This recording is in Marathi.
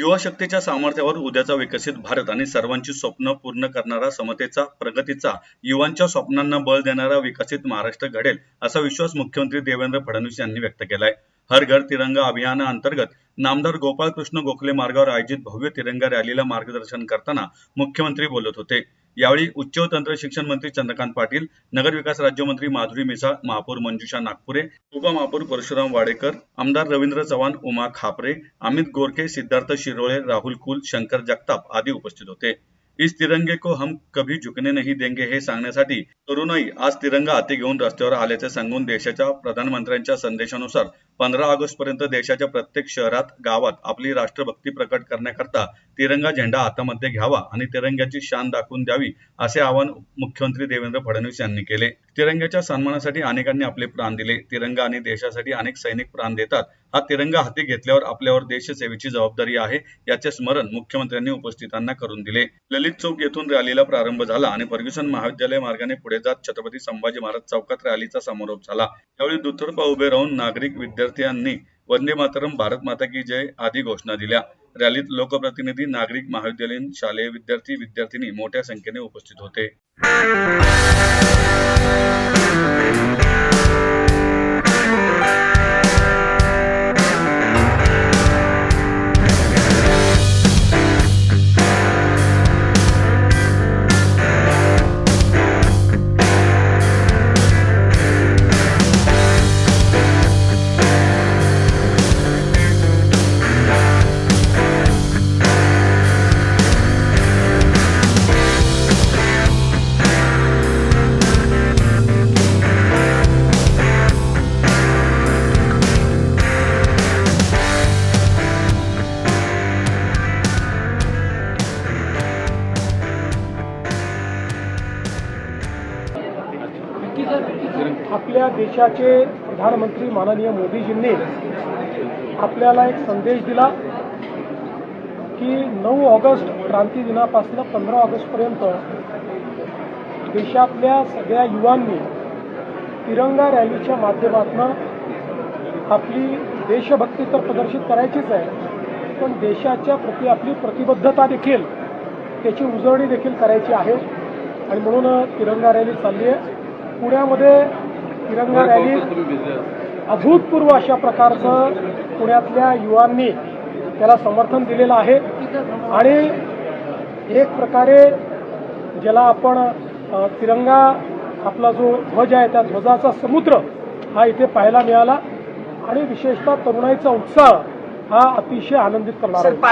युवा शक्तीच्या सामर्थ्यावर उद्याचा विकसित भारत आणि सर्वांची स्वप्न पूर्ण करणारा, समतेचा, प्रगतीचा, युवांच्या स्वप्नांना बळ देणारा विकसित महाराष्ट्र घडेल असा विश्वास मुख्यमंत्री देवेंद्र फडणवीस यांनी व्यक्त केलाय। हर घर तिरंगा अभियानाअंतर्गत नामदार गोपाळकृष्ण गोखले मार्गावर आयोजित भव्य तिरंगा रॅलीला मार्गदर्शन करताना मुख्यमंत्री बोलत होते। यावेळी उच्च व तंत्र शिक्षण मंत्री चंद्रकांत पाटील, नगरविकास राज्यमंत्री माधुरी मिसाळ, महापौर मंजुषा नागपुरे, उपमहापौर परशुराम वाडेकर, आमदार रवींद्र चव्हाण, उमा खापरे, अमित गोरखे, सिद्धार्थ शिरोळे, राहुल कुल, शंकर जगताप आदी उपस्थित होते। इस तिरंगे को हम कभी झुकने नहीं देंगे हे सांगण्यासाठी तरुणाई आज तिरंगा हाती घेऊन रस्त्यावर आल्याचे सांगून देशाच्या प्रधानमंत्र्यांच्या संदेशानुसार 15 ऑगस्ट पर्यंत देशाच्या प्रत्येक शहरात, गावात आपली राष्ट्रभक्ती प्रकट करण्याकरता तिरंगा झेंडा हातामध्ये घ्यावा आणि तिरंग्याची शान दाखवून द्यावी असे आवाहन मुख्यमंत्री देवेंद्र फडणवीस यांनी केले। तिरंग्याच्या सन्मानासाठी अनेकांनी आपले प्राण दिले। तिरंगा आणि देशासाठी अनेक सैनिक प्राण देतात। हा तिरंगा हाती घेतल्यावर आपल्यावर देशसेवेची जबाबदारी आहे याचे स्मरण मुख्यमंत्र्यांनी उपस्थितांना करून दिले। ललित चौक येथून रॅलीला प्रारंभ झाला आणि फर्ग्युसन महाविद्यालय मार्गाने पुढे जात छत्रपती संभाजी महाराज चौकात रॅलीचा समारोप झाला। यावेळी दुतर्फा उभे राहून नागरिक विद्यार्थ्यांनी वंदे मातरम, भारत माता की जय आदी घोषणा दिल्या। रॅलीत लोकप्रतिनिधी, नागरिक, महाविद्यालयीन, शालेय विद्यार्थी, विद्यार्थिनी मोठ्या संख्येने उपस्थित होते। आपल्या देशाचे प्रधानमंत्री माननीय मोदीजींनी आपल्याला एक संदेश दिला की 9 ऑगस्ट क्रांती दिनापासून 15 ऑगस्टपर्यंत देशातल्या सगळ्या युवांनी तिरंगा रॅलीच्या माध्यमातून आपली देशभक्ती तर प्रदर्शित करायचीच आहे, पण देशाच्या प्रती आपली प्रतिबद्धता देखील, त्याची उजळणी देखील करायची आहे। आणि म्हणून तिरंगा रॅली चालली आहे। पुण्यामध्ये तिरंगा रॅली अभूतपूर्व अशा प्रकारचं पुण्यातल्या युवांनी त्याला समर्थन दिलेलं आहे आणि एक प्रकारे ज्याला आपण तिरंगा आपला जो ध्वज आहे त्या ध्वजाचा समुद्र हा इथे पाहायला मिळाला आणि विशेषतः तरुणाईचा उत्साह हा अतिशय आनंदित करणारा आहे।